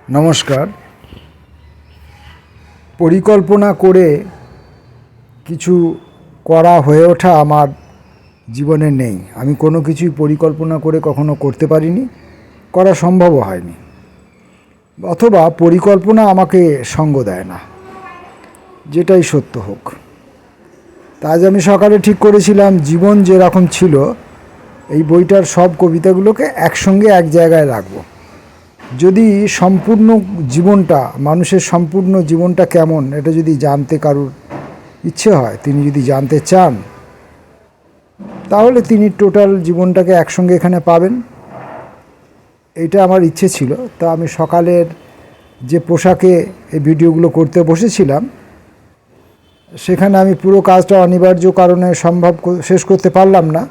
নমস্কার। পরিকল্পনা করে কিছু করা হয়ে ওঠা আমার জীবনে নেই। আমি কোনো কিছুই পরিকল্পনা করে কখনো করতে পারিনি, করা সম্ভবও হয়নি, অথবা পরিকল্পনা আমাকে সঙ্গ দেয় না, যেটাই সত্য হোক। তা আজ আমি সকালে ঠিক করেছিলাম জীবন যেরকম ছিল এই বইটার সব কবিতাগুলোকে একসঙ্গে এক জায়গায় রাখব। যদি সম্পূর্ণ জীবনটা, মানুষের সম্পূর্ণ জীবনটা কেমন, এটা যদি জানতে কারুর ইচ্ছে হয়, তিনি যদি জানতে চান, তাহলে তিনি টোটাল জীবনটাকে একসঙ্গে এখানে পাবেন। এটা আমার ইচ্ছে ছিল। তা আমি সকালের যে পোশাকে এই ভিডিওগুলো করতে বসেছিলাম, সেখানে আমি পুরো কাজটা অনিবার্য কারণে শেষ করতে পারলাম না,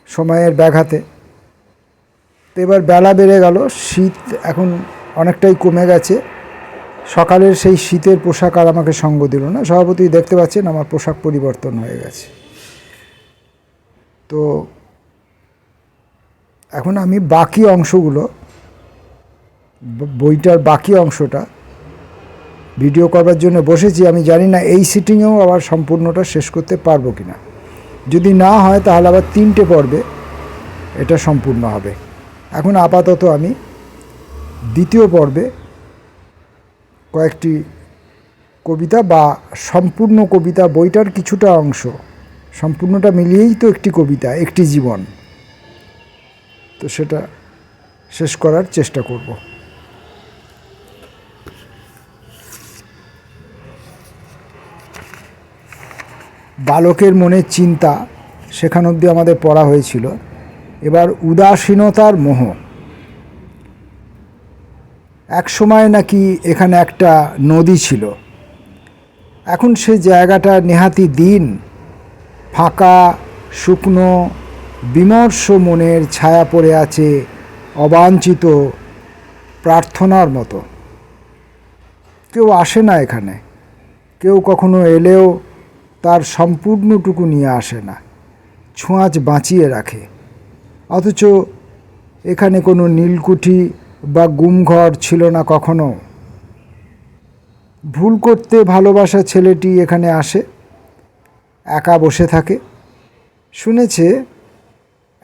সময়ের ব্যাঘাতে। তো এবার বেলা বেড়ে গেল, শীত এখন অনেকটাই কমে গেছে। সকালের সেই শীতের পোশাক আর আমাকে সঙ্গ দিল না। স্বভাবতই দেখতে পাচ্ছেন আমার পোশাক পরিবর্তন হয়ে গেছে। তো এখন আমি বাকি অংশগুলো, বইটার বাকি অংশটা ভিডিও করবার জন্য বসেছি। আমি জানি না এই সিটিংয়েও আবার সম্পূর্ণটা শেষ করতে পারবো কিনা। যদি না হয় তাহলে আবার 3টে পর্বে এটা সম্পূর্ণ হবে। এখন আপাতত আমি দ্বিতীয় পর্বে কয়েকটি কবিতা বা সম্পূর্ণ কবিতা, বইটার কিছুটা অংশ, সম্পূর্ণটা মিলিয়েই তো একটি কবিতা, একটি জীবন, তো সেটা শেষ করার চেষ্টা করব। বালকের মনে চিন্তা, সেখান অবধি আমাদের পড়া হয়েছিল। এবার উদাসীনতার মোহ। এক সময় নাকি এখানে একটা নদী ছিল, এখন সে জায়গাটা নেহাতি দিন, ফাঁকা, শুকনো, বিমর্ষ মনের ছায়া পড়ে আছে অবাঞ্ছিত প্রার্থনার মতো। কেউ আসে না এখানে, কেউ কখনো এলেও তার সম্পূর্ণটুকু নিয়ে আসে না, ছোঁয়াচ বাঁচিয়ে রাখে। অথচ এখানে কোনো নীলকুঠি বা গুমঘর ছিল না কখনো। ভুল করতে ভালোবাসা ছেলেটি এখানে আসে, একা বসে থাকে। শুনেছে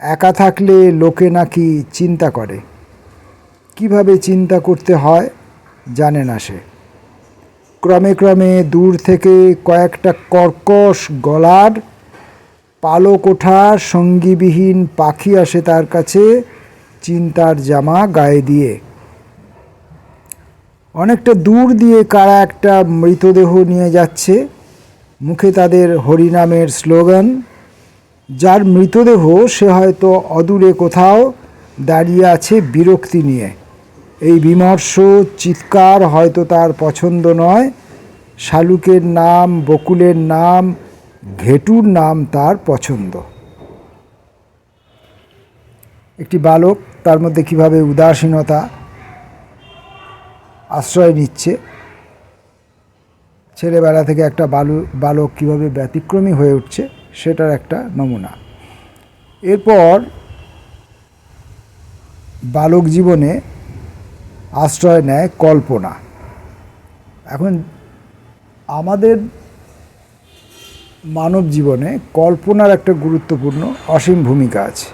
একা থাকলে লোকে নাকি চিন্তা করে, কিভাবে চিন্তা করতে হয় জানে না সে। ক্রমে ক্রমে দূর থেকে কয়েকটা কর্কশ গলার পালক ওঠা সঙ্গীবিহীন পাখি আসে তার কাছে, চিন্তার জামা গায়ে দিয়ে। অনেকটা দূর দিয়ে কারা একটা মৃতদেহ নিয়ে যাচ্ছে, মুখে তাদের হরিনামের স্লোগান। যার মৃতদেহ সে হয়তো অদূরে কোথাও দাঁড়িয়ে আছে বিরক্তি নিয়ে। এই বিমর্ষ চিৎকার হয়তো তার পছন্দ নয়। শালুকের নাম, বকুলের নাম, ঘেটুর নাম তার পছন্দ। একটি বালক, তার মধ্যে কিভাবে উদাসীনতা আশ্রয় নিচ্ছে, ছেলেবেলা থেকে একটা বালক কিভাবে ব্যতিক্রমী হয়ে উঠছে, সেটার একটা নমুনা। এরপর বালক জীবনে আশ্রয় নেয় কল্পনা। এখন আমাদের মানব জীবনে কল্পনার একটা গুরুত্বপূর্ণ অসীম ভূমিকা আছে।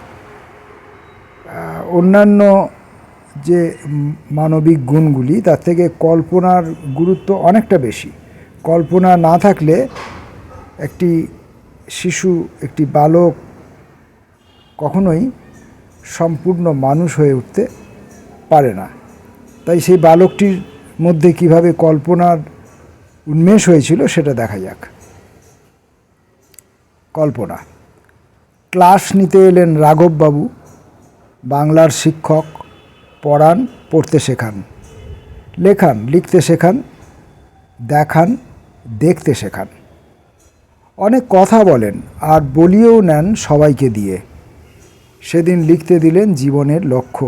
অন্যান্য যে মানবিক গুণগুলি, তার থেকে কল্পনার গুরুত্ব অনেকটা বেশি। কল্পনা না থাকলে একটি শিশু, একটি বালক কখনোই সম্পূর্ণ মানুষ হয়ে উঠতে পারে না। তাই সেই বালকটির মধ্যে কিভাবে কল্পনার উন্মেষ হয়েছিল সেটা দেখা যাক। কল্পনা। ক্লাস নিতে এলেন রাঘববাবু, বাংলার শিক্ষক। পড়ান, পড়তে শেখান, লেখান, লিখতে শেখান, দেখান, দেখতে শেখান। অনেক কথা বলেন আর বলিয়েও নেন সবাইকে দিয়ে। সেদিন লিখতে দিলেন জীবনের লক্ষ্য।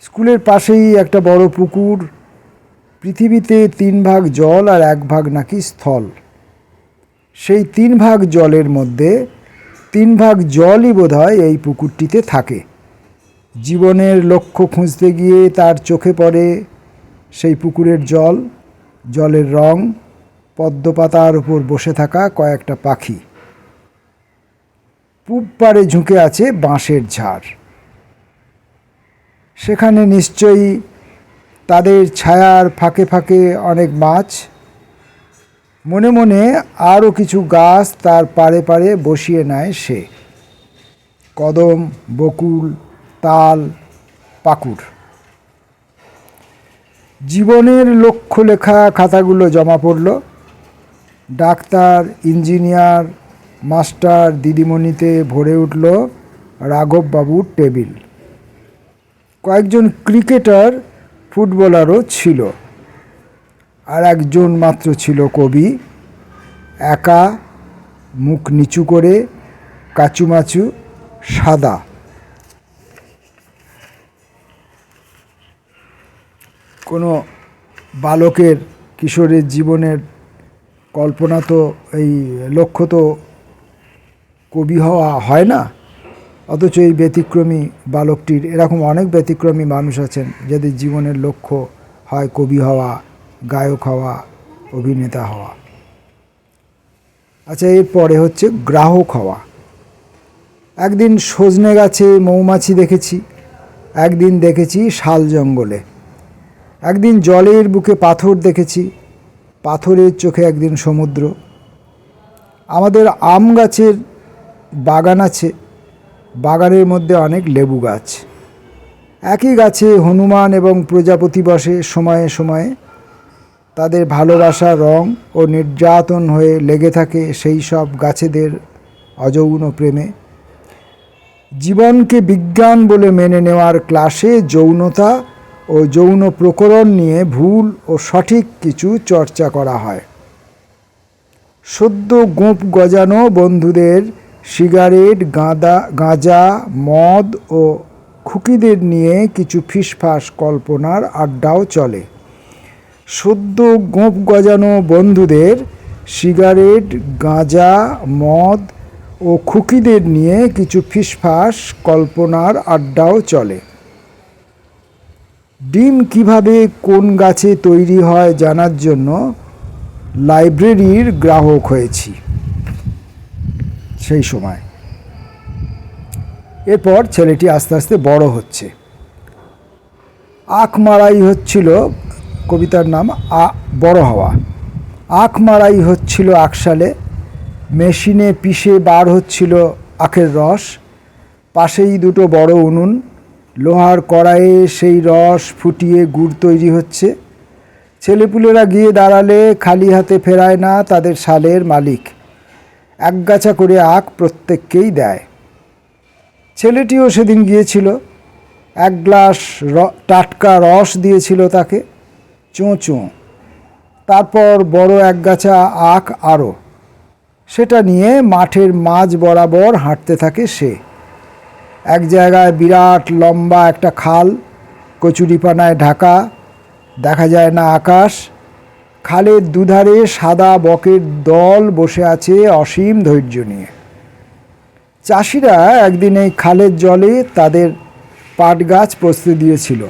স্কুলের পাশেই একটা বড় পুকুর, পৃথিবীতে 3 ভাগ জল আর 1 ভাগ নাকি স্থল। সেই 3 ভাগ জলের মধ্যে 3 ভাগ জলই বোধহয় এই পুকুরটিতে থাকে। জীবনের লক্ষ্য খুঁজতে গিয়ে তার চোখে পড়ে সেই পুকুরের জল, জলের রং, পদ্মপাতার উপর বসে থাকা কয়েকটা পাখি। পূব পাড়ে ঝুঁকে আছে বাঁশের ঝাড়। সেখানে নিশ্চয়ই তাদের ছায়ার ফাঁকে ফাঁকে অনেক মাছ। মনে মনে আরও কিছু গাছ তার পাড়ে পাড়ে বসিয়ে নেয় সে। কদম, বকুল, তাল, পাকুড়। জীবনের লক্ষ্য লেখা খাতাগুলো জমা পড়ল। ডাক্তার, ইঞ্জিনিয়ার, মাস্টার, দিদিমণিতে ভরে উঠল রাঘববাবুর টেবিল। কয়েকজন ক্রিকেটার, ফুটবলারও ছিল। আর একজন মাত্র ছিল কবি, একা, মুখ নিচু করে, কাচুমাচু, সাদা। কোনো বালকের, কিশোরের জীবনের কল্পনা তো, এই লক্ষ্য তো কবি হওয়া হয় না। অথচ এই ব্যতিক্রমী বালকটির, এরকম অনেক ব্যতিক্রমী মানুষ আছেন যাদের জীবনের লক্ষ্য হয় কবি হওয়া, গায়ক হওয়া, অভিনেতা হওয়া। আচ্ছা, এরপরে হচ্ছে গ্রাহক হওয়া। একদিন সজনে গাছে মৌমাছি দেখেছি, একদিন দেখেছি শাল জঙ্গলে, একদিন জলের বুকে পাথর দেখেছি, পাথরের চোখে একদিন সমুদ্র। আমাদের আম গাছের বাগান আছে, বাগানের মধ্যে অনেক লেবু গাছ। একই গাছে হনুমান এবং প্রজাপতি বসে সময়ে সময়ে। তাদের ভালোবাসা, রং ও নির্যাতন হয়ে লেগে থাকে সেই সব গাছেদের অযৌন প্রেমে। জীবনকে বিজ্ঞান বলে মেনে নেওয়ার ক্লাসে যৌনতা ও যৌন প্রকরণ নিয়ে ভুল ও সঠিক কিছু চর্চা করা হয়। সদ্য গোঁপ গজানো বন্ধুদের সিগারেট, গাঁজা, মদ ও খুকিদের নিয়ে কিছু ফিসফাস কল্পনার আড্ডাও চলে। সদ্য গোঁপ গজানো বন্ধুদের সিগারেট, গাঁজা, মদ ও খুকিদের নিয়ে কিছু ফিসফাস কল্পনার আড্ডাও চলে। ডিম কিভাবে কোন গাছে তৈরি হয় জানার জন্য লাইব্রেরির গ্রাহক হয়েছি সেই সময়। এরপর ছেলেটি আস্তে আস্তে বড় হচ্ছে। আখ মারাই হচ্ছিল, কবিতার নাম বড় হওয়া। আখ মারাই হচ্ছিল আখশালে, মেশিনে পিষে বার হচ্ছিল আখের রস। পাশেই দুটো বড় উনুন, লোহার কড়াইয়ে সেই রস ফুটিয়ে গুড় তৈরি হচ্ছে। ছেলেপুলেরা গিয়ে দাঁড়ালে খালি হাতে ফেরায় না তাদের শালের মালিক, একগাছা করে আখ প্রত্যেককেই দেয়। ছেলেটিও সেদিন গিয়েছিল, এক গ্লাস টাটকা রস দিয়েছিল তাকে, চোঁ চোঁ। তারপর বড় একগাছা আখ আরও। সেটা নিয়ে মাঠের মাঝ বরাবর হাঁটতে থাকে সে। এক জায়গায় বিরাট লম্বা একটা খাল, কচুরিপানায় ঢাকা, দেখা যায় না আকাশ। খালের দুধারে সাদা বকের দল বসে আছে অসীম ধৈর্য নিয়ে। চাষিরা একদিন এই খালের জলে তাদের পাট গাছ পচতে দিয়েছিল।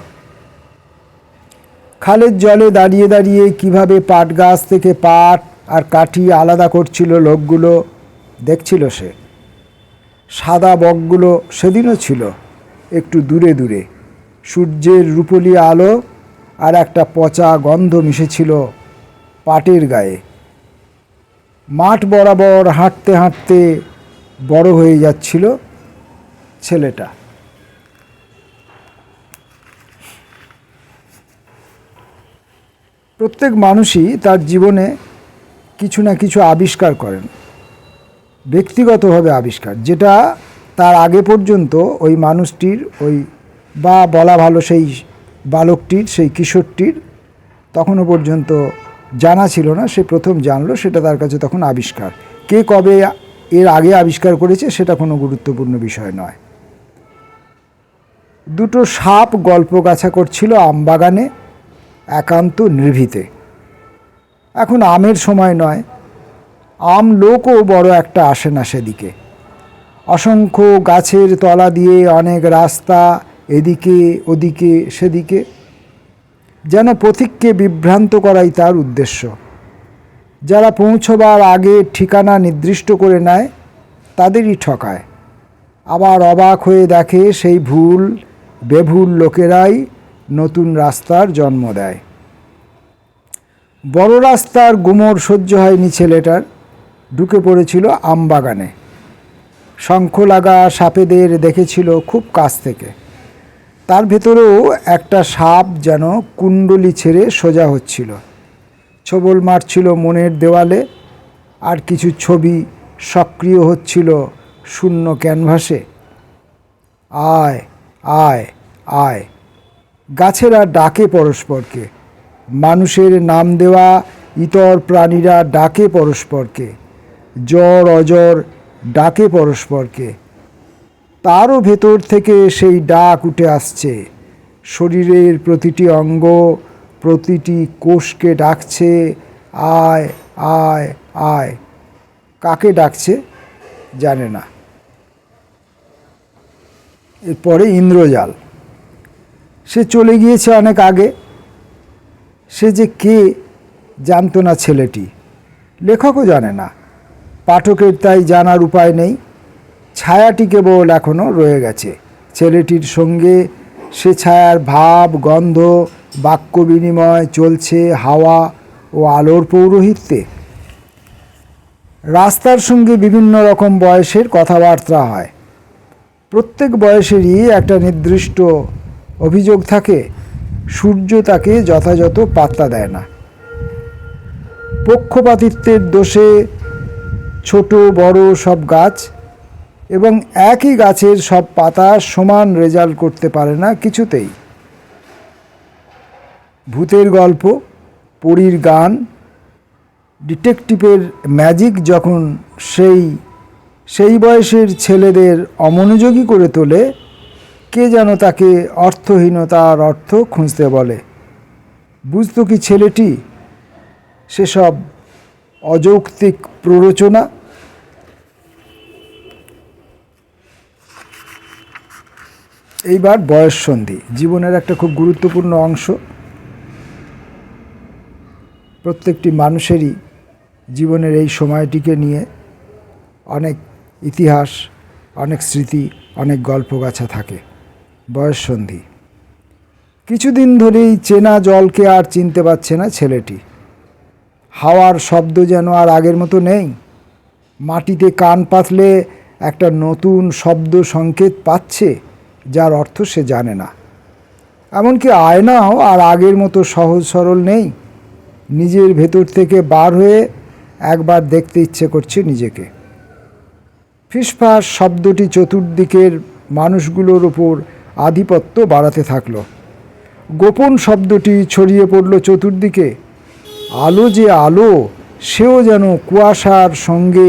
খালের জলে দাঁড়িয়ে দাঁড়িয়ে কিভাবে পাট গাছ থেকে পাট আর কাঠি আলাদা করছিল লোকগুলো দেখছিল সে। সাদা বকগুলো সেদিনও ছিল একটু দূরে দূরে। সূর্যের রূপলি আলো আর একটা পচা গন্ধ মিশেছিল পাটের গায়ে। মাঠ বরাবর হাঁটতে হাঁটতে বড় হয়ে যাচ্ছিল ছেলেটা। প্রত্যেক মানুষই তার জীবনে কিছু না কিছু আবিষ্কার করেন, ব্যক্তিগতভাবে আবিষ্কার, যেটা তার আগে পর্যন্ত ওই মানুষটির, ওই বা বলা ভালো সেই বালকটির, সেই কিশোরটির তখনও পর্যন্ত জানা ছিল না। সে প্রথম জানলো, সেটা তার কাছে তখন আবিষ্কার। কে কবে এর আগে আবিষ্কার করেছে সেটা কোনো গুরুত্বপূর্ণ বিষয় নয়। দুটো সাপ গল্প গাছা করছিল আমবাগানে, একান্ত নির্ভীতে। এখন আমের সময় নয়, আম লোকও বড় একটা আসে না সেদিকে। অসংখ্য গাছের তলা দিয়ে অনেক রাস্তা এদিকে ওদিকে সেদিকে, যেন পথিককে বিভ্রান্ত করাই তার উদ্দেশ্য। যারা পৌঁছবার আগে ঠিকানা নির্দিষ্ট করে নেয় তাদেরই ঠকায়। আবার অবাক হয়ে দেখে সেই বেভুল লোকেরাই নতুন রাস্তার জন্ম দেয়। বড় রাস্তার গুমর সহ্য হয়নি ছেলেটার, ঢুকে পড়েছিল আমবাগানে। শঙ্খ লাগা সাপেদের দেখেছিল খুব কাছ থেকে। তার ভেতরেও একটা সাপ যেন কুণ্ডলি ছেড়ে সোজা হচ্ছিল, ছোবল মারছিল মনের দেওয়ালে, আর কিছু ছবি সক্রিয় হচ্ছিল শূন্য ক্যানভাসে। আয় আয় আয়, গাছেরা ডাকে পরস্পরকে, মানুষের নাম দেওয়া ইতর প্রাণীরা ডাকে পরস্পরকে, জ্বর অজর ডাকে পরস্পরকে। তারও ভেতর থেকে সেই ডাক উঠে আসছে, শরীরের প্রতিটি অঙ্গ প্রতিটি কোষকে ডাকছে, আয় আয় আয়। কাকে ডাকছে জানে না। এরপরে ইন্দ্রজাল, সে চলে গিয়েছে অনেক আগে। সে যে কে জানত না ছেলেটি, লেখকও জানে না, পাঠকের তাই জানার উপায় নেই। ছায়াটি কেবল এখনও রয়ে গেছে ছেলেটির সঙ্গে। সে ছায়ার ভাব গন্ধ বাক্য বিনিময় চলছে হাওয়া ও আলোর পৌরোহিত্যে। রাস্তার সঙ্গে বিভিন্ন রকম বয়সের কথাবার্তা হয়। প্রত্যেক বয়সেরই একটা নির্দিষ্ট অভিযোগ থাকে, সূর্য তাকে যথাযথ পাত্তা দেয় না। পক্ষপাতিত্বের দোষে ছোট বড় সব গাছ এবং একই গাছের সব পাতা সমান রেজাল্ট করতে পারে না কিছুতেই। ভূতের গল্প, পরীর গান, ডিটেকটিভের ম্যাজিক যখন সেই বয়সের ছেলেদের অমনোযোগী করে তোলে, কে যেন তাকে অর্থহীনতার অর্থ খুঁজতে বলে। বুঝত কি ছেলেটি সেসব অযৌক্তিক প্ররোচনা? এইবার বয়ঃসন্ধি, জীবনের একটা খুব গুরুত্বপূর্ণ অংশ। প্রত্যেকটি মানুষেরই জীবনের এই সময়টিকে নিয়ে অনেক ইতিহাস, অনেক স্মৃতি, অনেক গল্পগাছা থাকে। বয়ঃসন্ধি, কিছুদিন ধরেই চেনা জলকে আর চিনতে পারছে না ছেলেটি। হাওয়ার শব্দ যেন আর আগের মতো নেই। মাটিতে কান পাতলে একটা নতুন শব্দ সংকেত পাচ্ছে, যার অর্থ সে জানে না। এমনকি আয়নাও আর আগের মতো সহজ সরল নেই। নিজের ভেতর থেকে বার হয়ে একবার দেখতে ইচ্ছে করছে নিজেকে। ফিসফাস শব্দটি চতুর্দিকের মানুষগুলোর ওপর আধিপত্য বাড়াতে থাকলো। গোপন শব্দটি ছড়িয়ে পড়ল চতুর্দিকে। আলো যে আলো, সেও যেন কুয়াশার সঙ্গে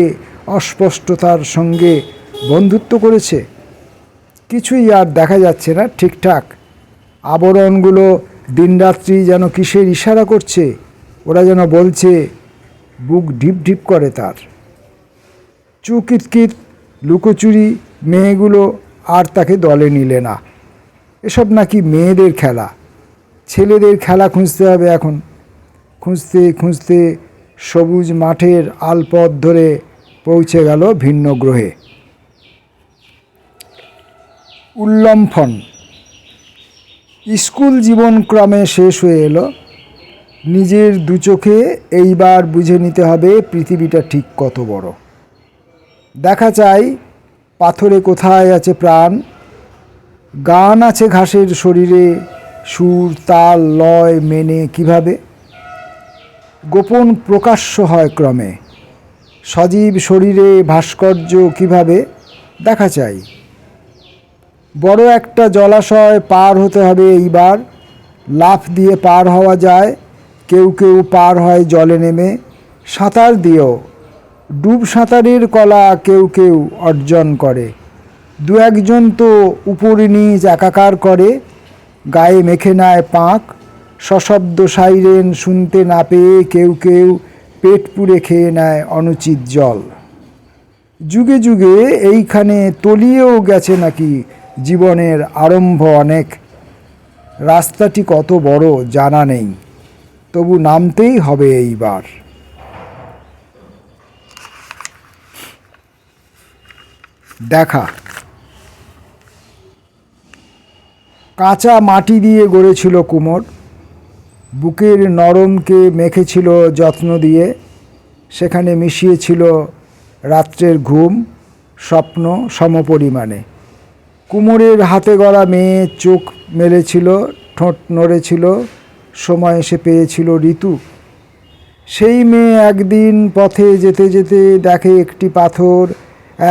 অস্পষ্টতার সঙ্গে বন্ধুত্ব করেছে। কিছুই আর দেখা যাচ্ছে না ঠিকঠাক। আবরণগুলো দিনরাত্রি যেন কিসের ইশারা করছে। ওরা যেন বলছে, বুক ঢিপ ঢিপ করে তার। চুকিতকিত লুকোচুরি মেয়েগুলো আর তাকে দলে নিলে না। এসব নাকি মেয়েদের খেলা, ছেলেদের খেলা খুঁজতে হবে এখন। খুঁজতে খুঁজতে সবুজ মাঠের আলপথ ধরে পৌঁছে গেল ভিন্ন গ্রহে। উল্লম্ফন, স্কুল জীবন ক্রমে শেষ হয়ে এলো। নিজের দু চোখে এইবার বুঝে নিতে হবে পৃথিবীটা ঠিক কত বড়। দেখা চাই পাথরে কোথায় আছে প্রাণ, গান আছে ঘাসের শরীরে, সুর তাল লয় মেনে কিভাবে গোপন প্রকাশ্য হয় ক্রমে। সজীব শরীরে ভাস্কর্য কিভাবে দেখা চাই। বড় একটা জলাশয় পার হতে হবে এইবার, লাফ দিয়ে পার হওয়া যায়। কেউ কেউ পার হয় জলে নেমে, সাঁতার দিয়েও। ডুব সাঁতারের কলা কেউ কেউ অর্জন করে। দু একজন তো উপরে নিচ একাকার করে, গায়ে মেখে নেয় পাঁক। সশব্দ সাইরেন শুনতে না পেয়ে কেউ কেউ পেট পুড়ে খেয়ে নেয় অনুচিত জল। যুগে যুগে এইখানে তলিয়েও গেছে নাকি জীবনের আরম্ভ অনেক, রাস্তাটি কত বড় জানা নেই, তবু নামতেই হবে এইবার। দেখা। কাঁচা মাটি দিয়ে গড়েছিল কুমোর, বুকের নরমকে মেখেছিল যত্ন দিয়ে, সেখানে মিশিয়েছিল রাত্রের ঘুম, স্বপ্ন সমপরিমাণে। কুমোরের হাতে গড়া মেয়ে চোখ মেলেছিল, ঠোঁট নড়েছিল, সময় এসে পেয়েছিল ঋতু। সেই মেয়ে একদিন পথে যেতে যেতে দেখে একটি পাথর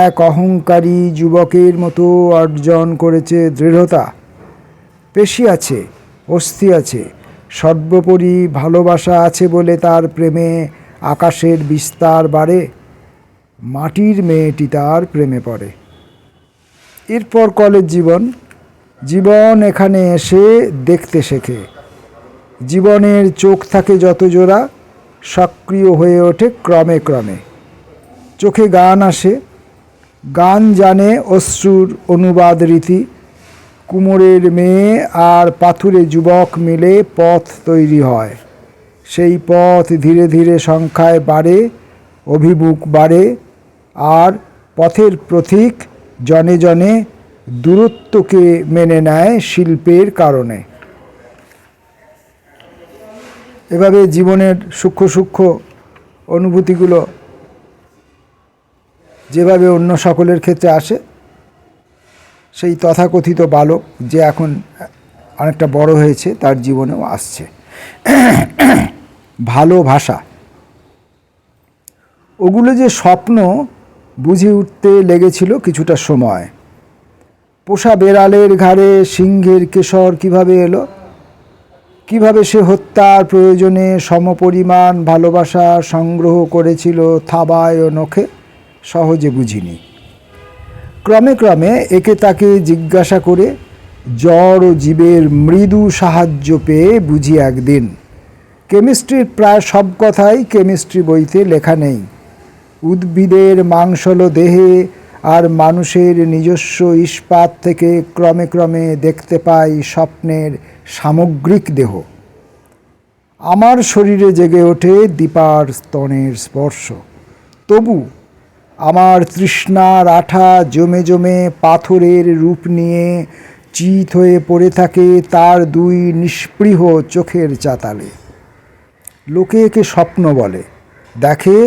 এক অহংকারী যুবকের মতো অর্জন করেছে দৃঢ়তা। পেশি আছে, অস্থি আছে, সর্বোপরি ভালোবাসা আছে বলে তার প্রেমে আকাশের বিস্তার বাড়ে। মাটির মেয়েটি তার প্রেমে পড়ে। এরপর কলেজ জীবন। জীবন এখানে এসে দেখতে শেখে। জীবনের চোখ থাকে যত জোড়া, সক্রিয় হয়ে ওঠে ক্রমে ক্রমে। চোখে গান আসে, গান জানে অশ্রুর অনুবাদ রীতি। কুমোরের মেয়ে আর পাথুরে যুবক মিলে পথ তৈরি হয়। সেই পথ ধীরে ধীরে সংখ্যায় বাড়ে, অভিমুখ বাড়ে, আর পথের প্রতীক জনে জনে দূরত্বকে মেনে নেয় শিল্পের কারণে। এভাবে জীবনের সূক্ষ্ম সূক্ষ্ম অনুভূতিগুলো যেভাবে অন্য সকলের ক্ষেত্রে আসে, সেই তথাকথিত বালক যে এখন অনেকটা বড় হয়েছে তার জীবনেও আসছে। ভালোবাসা, ওগুলো যে স্বপ্ন বুঝে উঠতে লেগেছিল কিছুটা সময়। পোষা বেড়ালের ঘাড়ে সিংহের কেশর কিভাবে এলো, কিভাবে সে হত্যার প্রয়োজনে সমপরিমাণ ভালোবাসা সংগ্রহ করেছিল থাবায় ও নখে, সহজে বুঝিনি। ক্রমে ক্রমে একে তাকে জিজ্ঞাসা করে জড় ও জীবের মৃদু সাহায্য পেয়ে বুঝি একদিন কেমিস্ট্রির প্রায় সব কথাই কেমিস্ট্রি বইতে লেখা নেই। উদ্ভিদের মাংসল দেহে আর মানুষের নিজস্ব ইস্পাত থেকে ক্রমে ক্রমে দেখতে পাই স্বপ্নের সামগ্রিক দেহ। আমার শরীরে জেগে ওঠে দীপার স্তনের স্পর্শ। তবু আমার তৃষ্ণার আঠা জমে জমে পাথরের রূপ নিয়ে চিত হয়ে পড়ে থাকে তার দুই নিস্পৃহ চোখের চাতালে। লোকে একে স্বপ্ন বলে, দেখে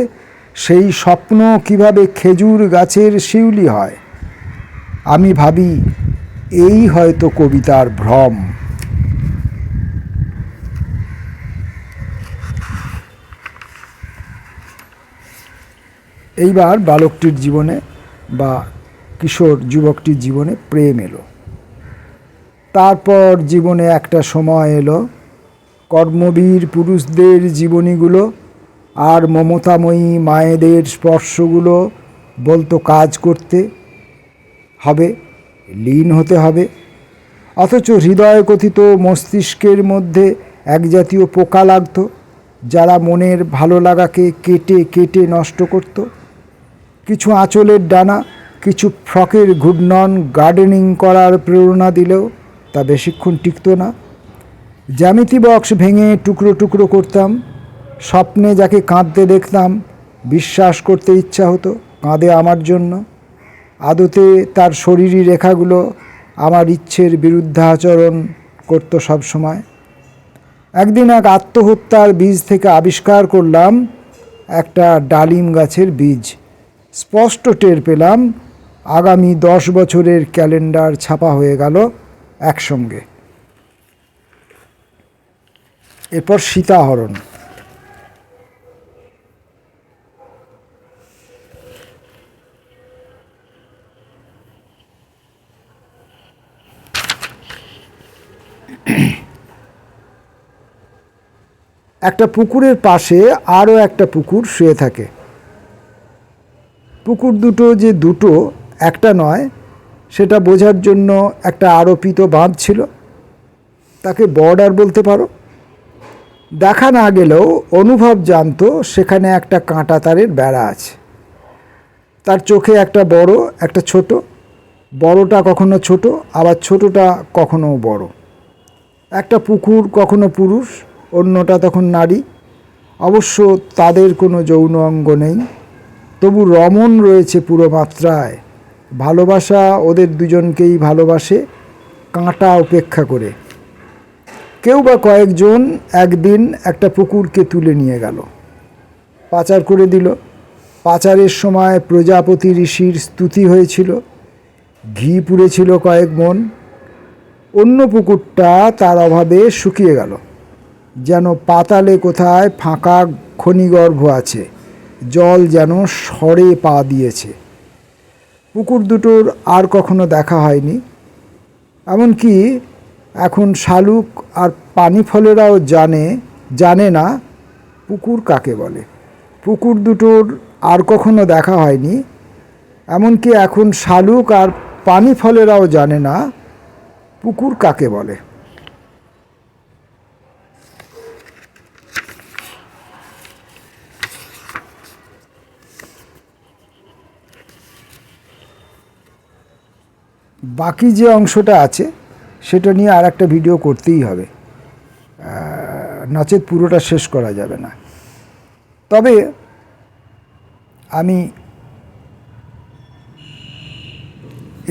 সেই স্বপ্ন কিভাবে খেজুর গাছের শিউলি হয়। আমি ভাবি এই হয়তো কবিতার ভ্রম। এইবার বালকটির জীবনে বা কিশোর যুবকটির জীবনে প্রেম এলো। তারপর জীবনে একটা সময় এলো কর্মবীর পুরুষদের জীবনীগুলো আর মমতাময়ী মায়েদের স্পর্শগুলো বলতো কাজ করতে হবে, লীন হতে হবে। অথচ হৃদয় কথিত মস্তিষ্কের মধ্যে এক জাতীয় পোকা লাগতো, যারা মনের ভালো লাগাকে কেটে কেটে নষ্ট করত। কিছু আঁচলের ডানা, কিছু ফ্রকের ঘূর্ণন গার্ডেনিং করার প্রেরণা দিলেও তা বেশিক্ষণ টিকত না। জ্যামিতি বক্স ভেঙে টুকরো টুকরো করতাম। স্বপ্নে যাকে কাঁদতে দেখতাম বিশ্বাস করতে ইচ্ছা হতো কাঁদে আমার জন্য। আদতে তার শরীরী রেখাগুলো আমার ইচ্ছের বিরুদ্ধাচরণ করত সব সময়। একদিন এক আত্মহত্যার বীজ থেকে আবিষ্কার করলাম একটা ডালিম গাছের বীজ। স্পষ্ট টের পেলাম আগামী 10 বছরের ক্যালেন্ডার ছাপা হয়ে গেল একসঙ্গে। এরপর সীতাহরণ। একটা পুকুরের পাশে আরও একটা পুকুর শুয়ে থাকে। পুকুর দুটো যে দুটো একটা নয় সেটা বোঝার জন্য একটা আরোপিত বাঁধ ছিল, তাকে বর্ডার বলতে পারো। দেখা না গেলেও অনুভব জানতো সেখানে একটা কাঁটা তারের বেড়া আছে। তার চোখে একটা বড় একটা ছোট, বড়টা কখনো ছোট, আবার ছোটটা কখনো বড়। একটা পুকুর কখনো পুরুষ, অন্যটা তখন নারী। অবশ্য তাদের কোনো যৌন অঙ্গ নেই, তবু রমণ রয়েছে পুরো মাত্রায়। ভালোবাসা ওদের দুজনকেই ভালোবাসে, কাঁটা উপেক্ষা করে। কেউ বা কয়েকজন একদিন একটা পুকুরকে তুলে নিয়ে গেল, পাচার করে দিল। পাচারের সময় প্রজাপতি ঋষির স্তুতি হয়েছিল, ঘি পুড়েছিল কয়েক মন। অন্য পুকুরটা তার অভাবে শুকিয়ে গেল, যেন পাতালে কোথায় ফাঁকা খনিগর্ভ আছে, জল যেন সরে পা দিয়েছে। পুকুর দুটোর আর কখনো দেখা হয়নি। এমনকি এখন শালুক আর পানি ফলেরাও জানে না পুকুর কাকে বলে। পুকুর দুটোর আর কখনো দেখা হয়নি। এমনকি এখন শালুক আর পানি ফলেরাও জানে না পুকুর কাকে বলে। বাকি যে অংশটা আছে সেটা নিয়ে আর একটা ভিডিও করতেই হবে, নচেত পুরোটা শেষ করা যাবে না। তবে আমি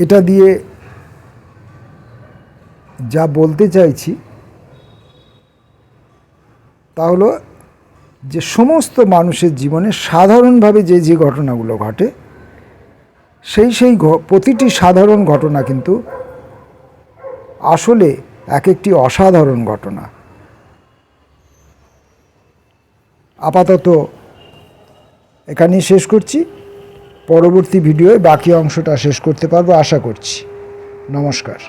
এটা দিয়ে যা বলতে চাইছি তা হলো যে সমস্ত মানুষের জীবনে সাধারণভাবে যে যে ঘটনাগুলো ঘটে, সেই প্রতিটি সাধারণ ঘটনা কিন্তু আসলে এক একটি অসাধারণ ঘটনা। আপাতত এখানেই শেষ করছি। পরবর্তী ভিডিওয়ে বাকি অংশটা শেষ করতে পারবো আশা করছি। নমস্কার।